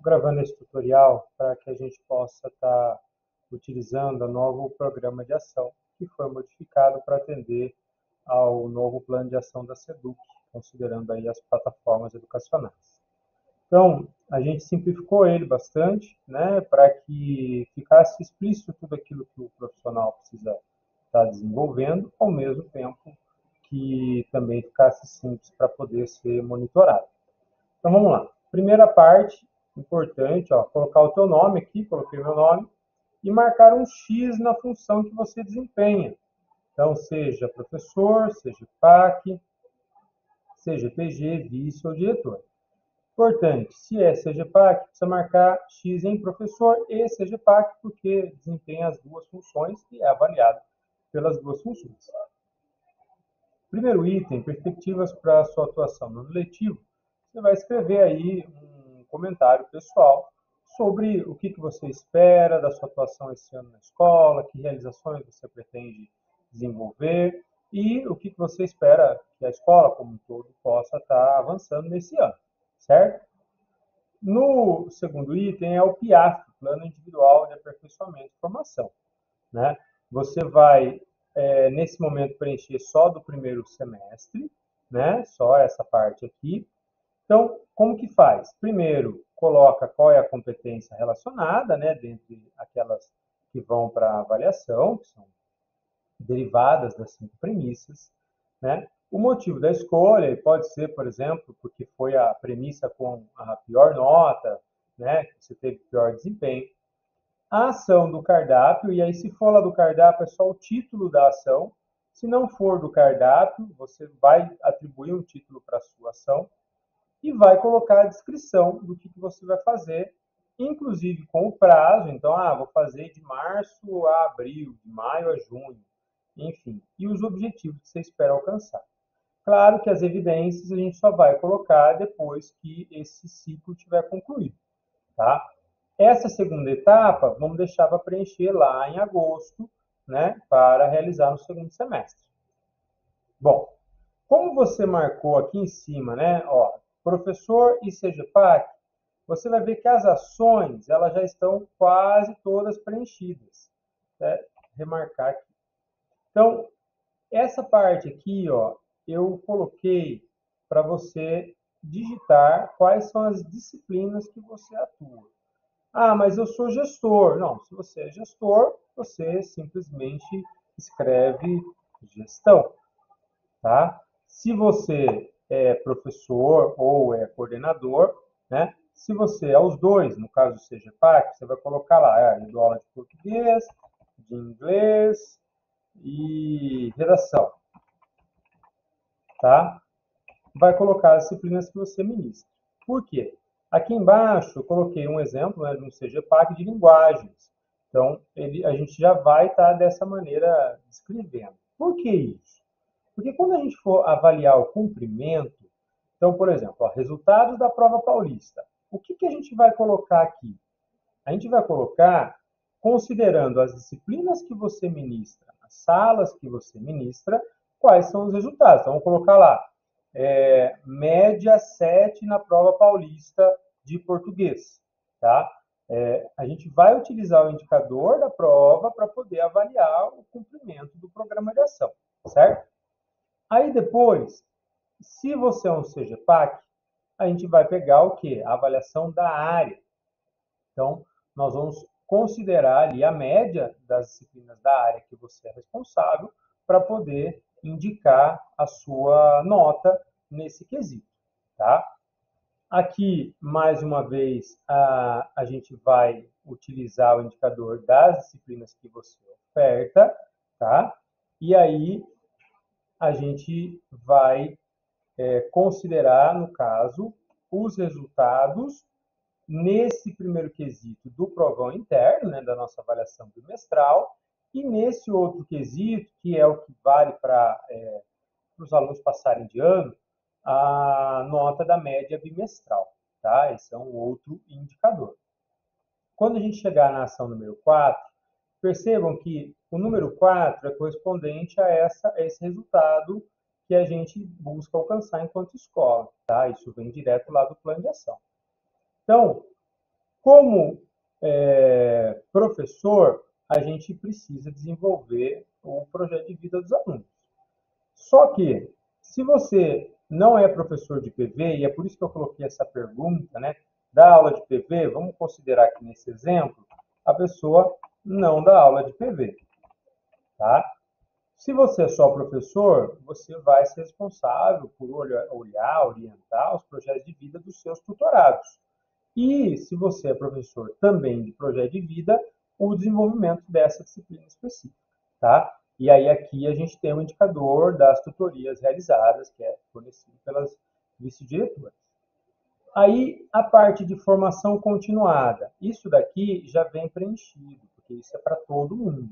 gravando esse tutorial para que a gente possa estar utilizando o novo programa de ação que foi modificado para atender ao novo plano de ação da SEDUC, considerando aí as plataformas educacionais. Então, a gente simplificou ele bastante, né, para que ficasse explícito tudo aquilo que o profissional precisa estar desenvolvendo, ao mesmo tempo que também ficasse simples para poder ser monitorado. Então, vamos lá. Primeira parte, importante, ó, colocar o teu nome aqui, coloquei meu nome, e marcar um X na função que você desempenha. Então, seja professor, seja PAC, seja PG, vice ou diretor. Importante, se é CGPAC, precisa marcar X em professor e CGPAC, porque desempenha as duas funções e é avaliado pelas duas funções. Primeiro item, perspectivas para a sua atuação no ano letivo. Você vai escrever aí um comentário pessoal sobre o que você espera da sua atuação esse ano na escola, que realizações você pretende desenvolver e o que você espera que a escola como um todo possa estar avançando nesse ano, certo? No segundo item é o PIAF, Plano Individual de Aperfeiçoamento e Formação, né? Você vai, nesse momento, preencher só do primeiro semestre, né? Só essa parte aqui. Então, como que faz? Primeiro, coloca qual é a competência relacionada, né? Dentre aquelas que vão para a avaliação, que são derivadas das 5 premissas, né? O motivo da escolha pode ser, por exemplo, porque foi a premissa com a pior nota, né? Que você teve pior desempenho. A ação do cardápio, e aí se for lá do cardápio é só o título da ação. Se não for do cardápio, você vai atribuir um título para a sua ação e vai colocar a descrição do que você vai fazer, inclusive com o prazo. Então, vou fazer de março a abril, de maio a junho, enfim, e os objetivos que você espera alcançar. Claro que as evidências a gente só vai colocar depois que esse ciclo tiver concluído, tá? Essa segunda etapa, vamos deixar para preencher lá em agosto, né, para realizar no segundo semestre. Bom, como você marcou aqui em cima, né, ó, professor e CGPAC, você vai ver que as ações, elas já estão quase todas preenchidas. Né? Remarcar aqui. Então, essa parte aqui, ó, eu coloquei para você digitar quais são as disciplinas que você atua. Mas eu sou gestor. Não, se você é gestor, você simplesmente escreve gestão, tá? Se você é professor ou é coordenador, né? Se você é os dois, no caso do CGPAC, você vai colocar lá, eu dou aula de português, de inglês e redação, tá? Vai colocar as disciplinas que você ministra. Por quê? Aqui embaixo eu coloquei um exemplo, né, de um CGPAC de linguagens. Então, a gente já vai estar dessa maneira descrevendo. Por que isso? Porque quando a gente for avaliar o cumprimento, então, por exemplo, ó, resultados da prova paulista. O que a gente vai colocar aqui? A gente vai colocar, considerando as disciplinas que você ministra, as salas que você ministra, quais são os resultados. Então, vamos colocar lá, média 7 na prova paulista de português, tá? A gente vai utilizar o indicador da prova para poder avaliar o cumprimento do programa de ação, certo? Aí depois, se você é um CGPAC, a gente vai pegar o quê? A avaliação da área. Então, nós vamos considerar ali a média das disciplinas da área que você é responsável para poder indicar a sua nota nesse quesito, tá? Aqui, mais uma vez, a gente vai utilizar o indicador das disciplinas que você oferta, tá? E aí, a gente vai considerar, no caso, os resultados nesse primeiro quesito do provão interno, né, da nossa avaliação bimestral, e nesse outro quesito, que é o que vale para os alunos passarem de ano, a nota da média bimestral. Tá? Esse é um outro indicador. Quando a gente chegar na ação número 4, percebam que o número 4 é correspondente a esse resultado que a gente busca alcançar enquanto escola. Tá? Isso vem direto lá do plano de ação. Então, Como professor, a gente precisa desenvolver o projeto de vida dos alunos. Só que, se você não é professor de PV, e é por isso que eu coloquei essa pergunta, né? Da aula de PV, vamos considerar que nesse exemplo, a pessoa não dá aula de PV, tá? Se você é só professor, você vai ser responsável por olhar, orientar os projetos de vida dos seus tutorados. E, se você é professor também de projeto de vida, o desenvolvimento dessa disciplina específica, tá? E aí aqui a gente tem um indicador das tutorias realizadas, que é fornecido pelas vice-diretoras. Aí a parte de formação continuada, isso daqui já vem preenchido, porque isso é para todo mundo.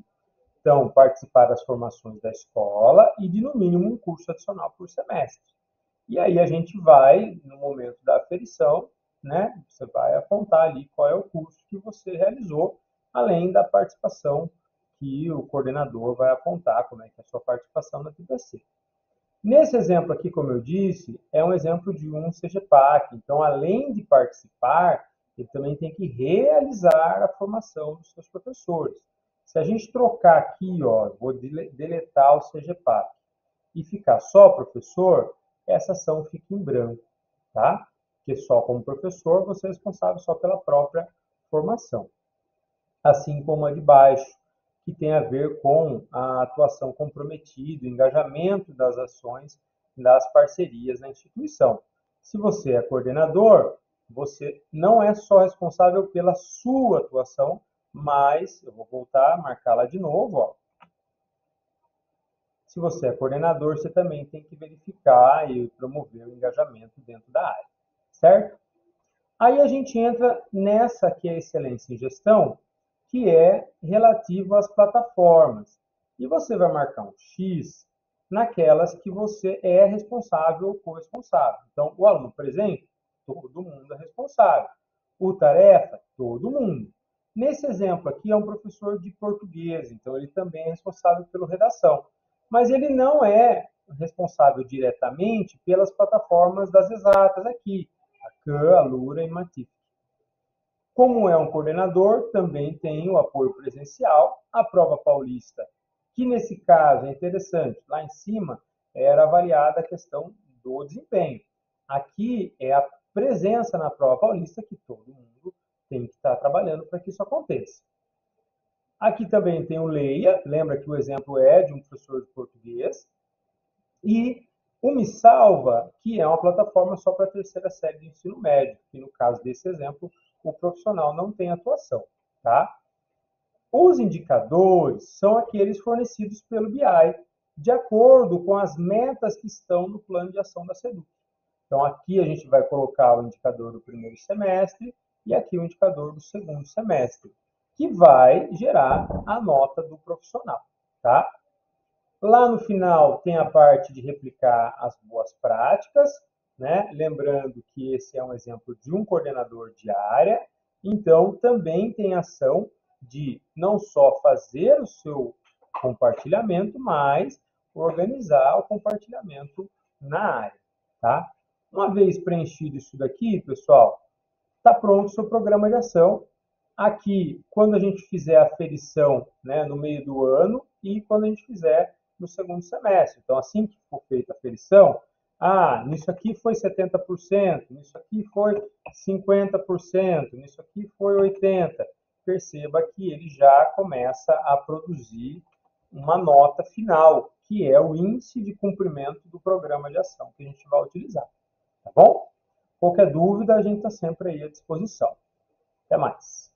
Então, participar das formações da escola e de, no mínimo, um curso adicional por semestre. E aí a gente vai, no momento da aferição, né, você vai apontar ali qual é o curso que você realizou, além da participação que o coordenador vai apontar, como é que é a sua participação na TPC. Nesse exemplo aqui, como eu disse, é um exemplo de um CGPAC. Então, além de participar, ele também tem que realizar a formação dos seus professores. Se a gente trocar aqui, ó, vou deletar o CGPAC e ficar só professor, essa ação fica em branco, tá? Porque só como professor você é responsável só pela própria formação. Assim como a de baixo, que tem a ver com a atuação comprometida, o engajamento das ações das parcerias na instituição. Se você é coordenador, você não é só responsável pela sua atuação, mas, eu vou voltar, marcá-la de novo, ó. Se você é coordenador, você também tem que verificar e promover o engajamento dentro da área, certo? Aí a gente entra nessa que é a excelência em gestão, que é relativo às plataformas. E você vai marcar um X naquelas que você é responsável ou corresponsável. Então, o aluno presente, todo mundo é responsável. O tarefa, todo mundo. Nesse exemplo aqui é um professor de português, então ele também é responsável pela redação. Mas ele não é responsável diretamente pelas plataformas das exatas aqui, a CAN, a Lura e Matif. Como é um coordenador, também tem o apoio presencial, a prova paulista, que nesse caso é interessante, lá em cima era avaliada a questão do desempenho. Aqui é a presença na prova paulista que todo mundo tem que estar trabalhando para que isso aconteça. Aqui também tem o Leia, lembra que o exemplo é de um professor de português, e o Me Salva, que é uma plataforma só para a terceira série de ensino médio, que no caso desse exemplo, o profissional não tem atuação, tá? Os indicadores são aqueles fornecidos pelo BI, de acordo com as metas que estão no plano de ação da SEDUC. Então, aqui a gente vai colocar o indicador do primeiro semestre e aqui o indicador do segundo semestre, que vai gerar a nota do profissional, tá? Lá no final tem a parte de replicar as boas práticas, né? Lembrando que esse é um exemplo de um coordenador de área, então também tem ação de não só fazer o seu compartilhamento, mas organizar o compartilhamento na área, tá? Uma vez preenchido isso daqui, pessoal, está pronto o seu programa de ação. Aqui, quando a gente fizer a aferição, né, no meio do ano e quando a gente fizer no segundo semestre. Então, assim que for feita a aferição, nisso aqui foi 70%, nisso aqui foi 50%, nisso aqui foi 80%. Perceba que ele já começa a produzir uma nota final, que é o índice de cumprimento do programa de ação que a gente vai utilizar. Tá bom? Qualquer dúvida, a gente está sempre aí à disposição. Até mais.